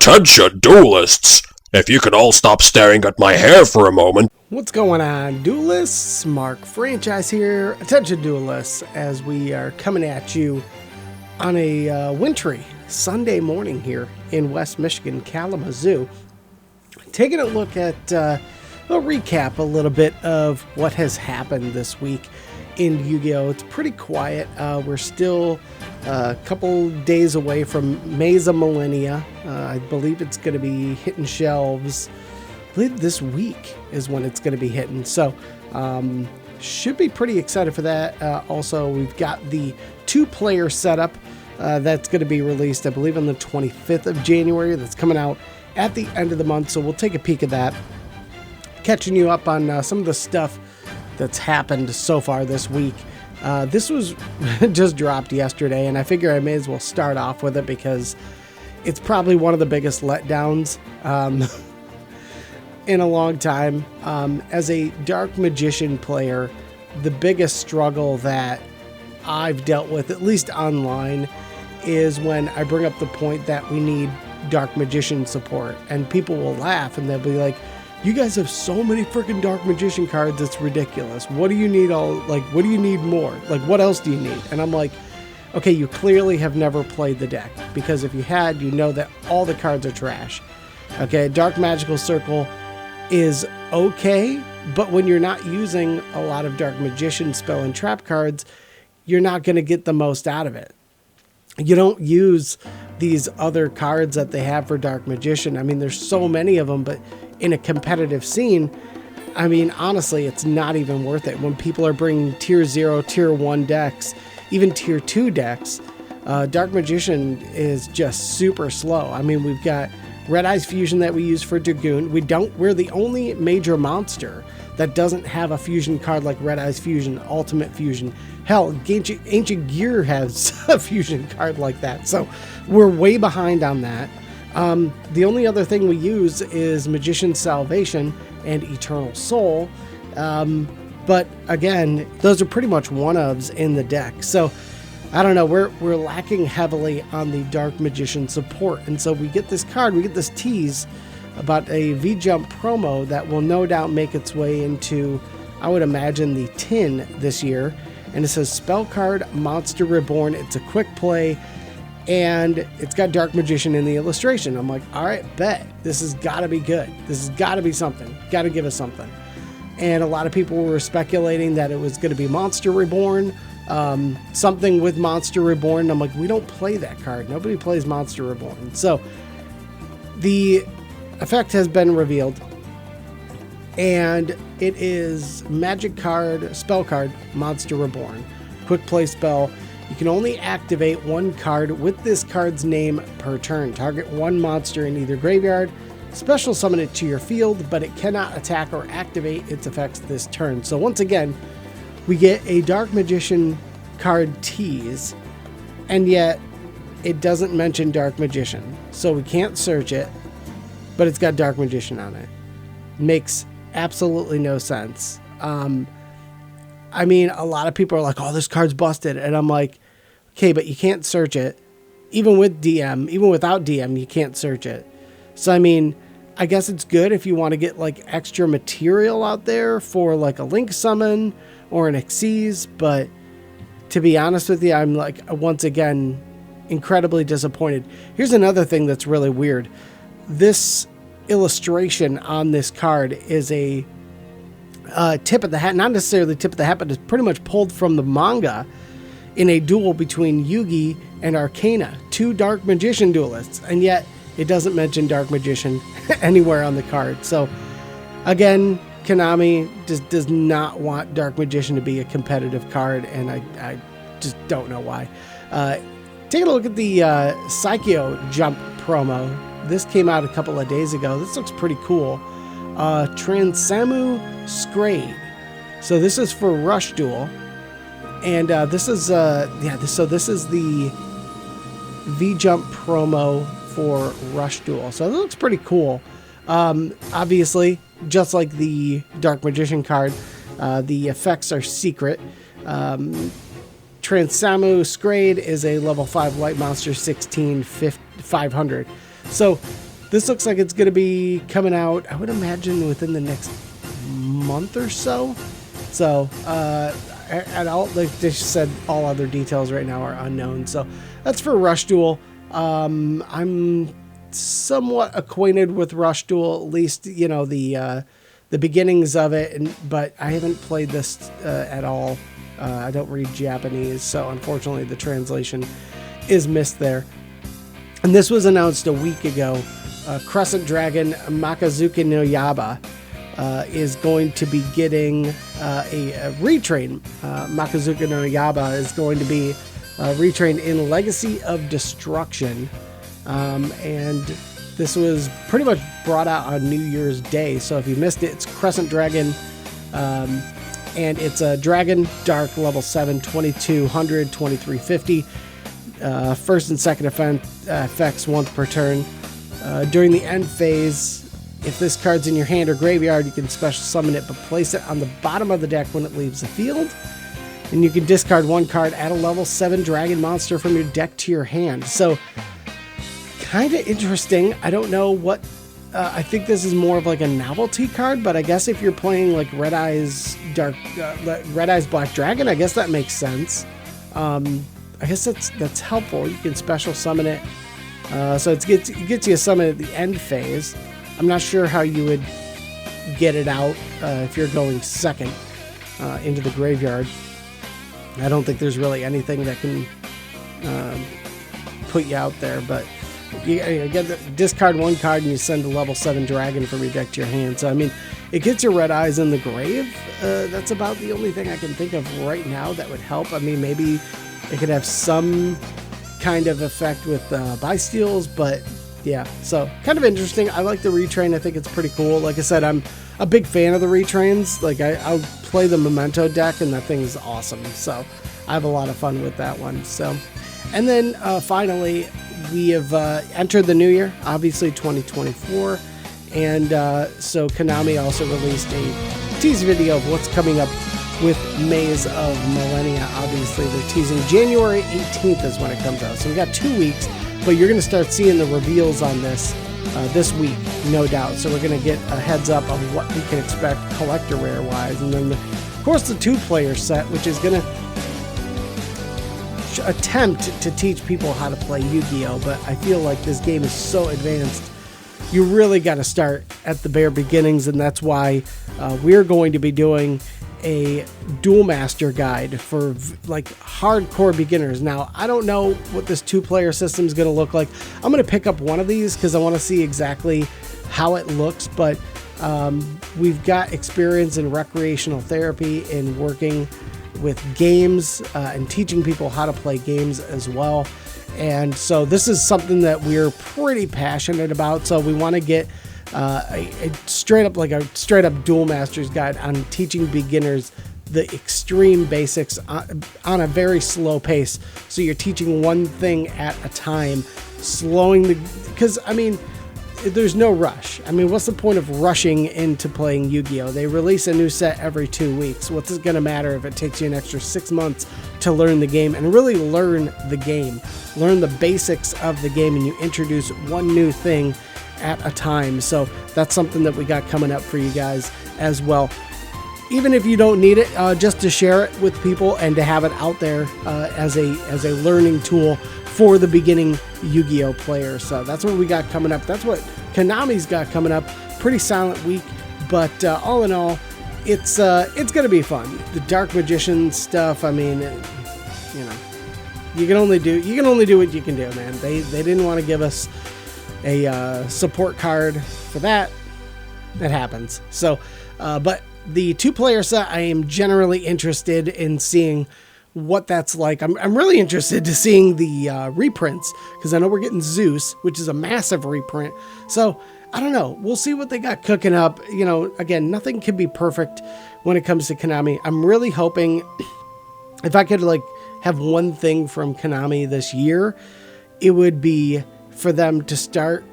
Attention, duelists! If you could all stop staring at my hair for a moment. What's going on, duelists? Mark Franchise here. Attention, duelists, as we are coming at you on a wintry Sunday morning here in West Michigan, Kalamazoo. Taking a look at, a recap a little bit of what has happened this week in Yu-Gi-Oh! It's pretty quiet. We're still a couple days away from Maze of Millennia. I believe it's going to be hitting shelves. I believe this week is when it's going to be hitting. So, should be pretty excited for that. Also, we've got the 2-player setup that's going to be released, I believe, on the 25th of January. That's coming out at the end of the month. So we'll take a peek at that. Catching you up on some of the stuff that's happened so far this week. This was just dropped yesterday, and I figure I may as well start off with it because it's probably one of the biggest letdowns in a long time. As a Dark Magician player, the biggest struggle that I've dealt with, at least online, is when I bring up the point that we need Dark Magician support, and people will laugh and they'll be like, "You guys have so many freaking Dark Magician cards, it's ridiculous. What do you need what do you need more? Like, what else do you need?" And I'm like, okay, you clearly have never played the deck, because if you had, you know that all the cards are trash. Okay, Dark Magical Circle is okay, but when you're not using a lot of Dark Magician spell and trap cards, you're not going to get the most out of it. You don't use these other cards that they have for Dark Magician. I mean, there's so many of them, but in a competitive scene, I mean, honestly, it's not even worth it. When people are bringing tier 0, tier 1 decks, even tier 2 decks, Dark Magician is just super slow. I mean, we've got Red Eyes Fusion that we use for Dragoon. We're the only major monster that doesn't have a fusion card like Red Eyes Fusion, Ultimate Fusion. Hell, Ancient Gear has a fusion card like that. So we're way behind on that. The only other thing we use is Magician's Salvation and Eternal Soul. But again, those are pretty much one-ofs in the deck. So I don't know, we're lacking heavily on the Dark Magician support. And so we get this card, we get this tease about a V-Jump promo that will no doubt make its way into, I would imagine, the tin this year. And it says Spell Card Monster Reborn. It's a quick play, and it's got Dark Magician in the illustration. I'm like, all right, bet. This has got to be good. This has got to be something. Got to give us something. And a lot of people were speculating that it was going to be Monster Reborn, something with Monster Reborn. I'm like, we don't play that card. Nobody plays Monster Reborn. So the effect has been revealed, and it is Magic Card, Spell Card, Monster Reborn. Quick play spell. You can only activate one card with this card's name per turn. Target one monster in either graveyard. Special summon it to your field, but it cannot attack or activate its effects this turn. So once again, we get a Dark Magician card tease, and yet it doesn't mention Dark Magician. So we can't search it, but it's got Dark Magician on it. Makes absolutely no sense. I mean, a lot of people are like, "Oh, this card's busted," and I'm like, okay, but you can't search it. Even with DM, even without DM, you can't search it. So I mean, I guess it's good if you want to get like extra material out there for like a Link summon or an Xyz, but to be honest with you, I'm like, once again, incredibly disappointed. Here's another thing that's really weird. This illustration on this card is a tip of the hat, not necessarily tip of the hat, but it's pretty much pulled from the manga in a duel between Yugi and Arcana, 2 Dark Magician duelists, and yet it doesn't mention Dark Magician anywhere on the card. So again, Konami just does not want Dark Magician to be a competitive card, and I just don't know why. Take a look at the Yugioh Jump promo. This came out a couple of days ago. This looks pretty cool. Transamu Scrade. So this is for Rush Duel, and this is this is the V-Jump promo for Rush Duel. So it looks pretty cool. Obviously, just like the Dark Magician card, the effects are secret. Transamu Scrade is a level 5 light monster, 500. So this looks like it's going to be coming out, I would imagine, within the next month or so. So, and all, like they said, all other details right now are unknown. So that's for Rush Duel. I'm somewhat acquainted with Rush Duel, at least, you know, the beginnings of it, but I haven't played this at all. I don't read Japanese, so unfortunately the translation is missed there. And this was announced a week ago. Crescent Dragon Makazuki no Yaba is going to be getting a retrain. Makazuki no Yaba is going to be retrained in Legacy of Destruction. And this was pretty much brought out on New Year's Day. So if you missed it, it's Crescent Dragon. And it's a Dragon Dark level 7, 2200, 2350. First and second effects once per turn. During the end phase, if this card's in your hand or graveyard, you can special summon it, but place it on the bottom of the deck when it leaves the field. And you can discard one card, add a level 7 dragon monster from your deck to your hand. So, kind of interesting. I don't know what... I think this is more of like a novelty card, but I guess if you're playing like Red Eyes Black Dragon, I guess that makes sense. I guess that's helpful. You can special summon it. So it gets you a summon at the end phase. I'm not sure how you would get it out if you're going second into the graveyard. I don't think there's really anything that can put you out there, but you get discard one card and you send a level 7 dragon from your deck to your hand. So I mean, it gets your Red Eyes in the grave. That's about the only thing I can think of right now that would help. I mean, maybe it could have some kind of effect with buy steals, but yeah, so kind of interesting. I like the retrain. I think it's pretty cool. Like I said, I'm a big fan of the retrains. Like I'll play the Memento deck, and that thing is awesome. So I have a lot of fun with that one. So, and then finally, we have entered the new year, obviously 2024, and so Konami also released a teaser video of what's coming up with Maze of Millennia. Obviously, they're teasing January 18th is when it comes out. So we got 2 weeks, but you're going to start seeing the reveals on this week, no doubt. So we're going to get a heads up on what we can expect collector rare wise, and then of course the 2-player set, which is going to attempt to teach people how to play Yu-Gi-Oh, but I feel like this game is so advanced, you really got to start at the bare beginnings, and that's why we're going to be doing a Duel Master guide for like hardcore beginners. Now, I don't know what this 2-player system is going to look like. I'm going to pick up one of these because I want to see exactly how it looks, but we've got experience in recreational therapy in working with games and teaching people how to play games as well. And so this is something that we're pretty passionate about. So we want to get a straight up Duel Masters guide on teaching beginners the extreme basics on a very slow pace. So you're teaching one thing at a time, because I mean, there's no rush. I mean, what's the point of rushing into playing Yu-Gi-Oh? They release a new set every 2 weeks. What's it going to matter if it takes you an extra 6 months to learn the game and really learn the game, learn the basics of the game, and you introduce one new thing at a time? So that's something that we got coming up for you guys as well. Even if you don't need it, just to share it with people and to have it out there as a learning tool for the beginning Yu-Gi-Oh player. So that's what we got coming up. That's what Konami's got coming up. Pretty silent week, but all in all, it's gonna be fun. The Dark Magician stuff, I mean, you know, you can only do what you can do, man. They didn't want to give us a support card for that. That happens. So, but the 2-player set, I am generally interested in seeing what that's like. I'm really interested to seeing the reprints, because I know we're getting Zeus, which is a massive reprint. So I don't know. We'll see what they got cooking up. You know, again, nothing can be perfect when it comes to Konami. I'm really hoping if I could like have one thing from Konami this year, it would be for them to start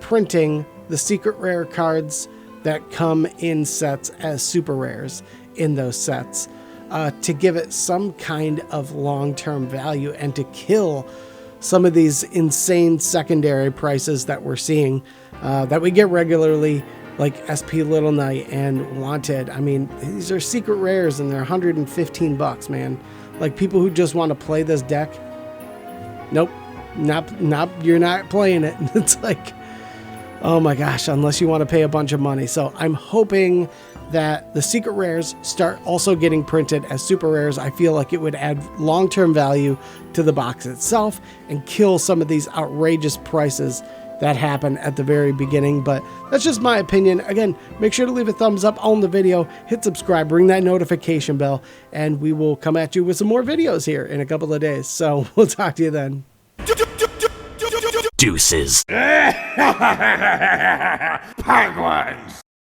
printing the secret rare cards that come in sets as super rares in those sets, to give it some kind of long-term value and to kill some of these insane secondary prices that we're seeing, that we get regularly, like SP Little Knight and Wanted. I mean, these are secret rares and they're $115, man. Like, people who just want to play this deck, nope, you're not playing it. It's like, oh my gosh, unless you want to pay a bunch of money. So I'm hoping that the secret rares start also getting printed as super rares. I feel like it would add long-term value to the box itself and kill some of these outrageous prices that happen at the very beginning. But that's just my opinion. Again, make sure to leave a thumbs up on the video, hit subscribe, ring that notification bell, and we will come at you with some more videos here in a couple of days. So we'll talk to you then. Deuces. Penguins!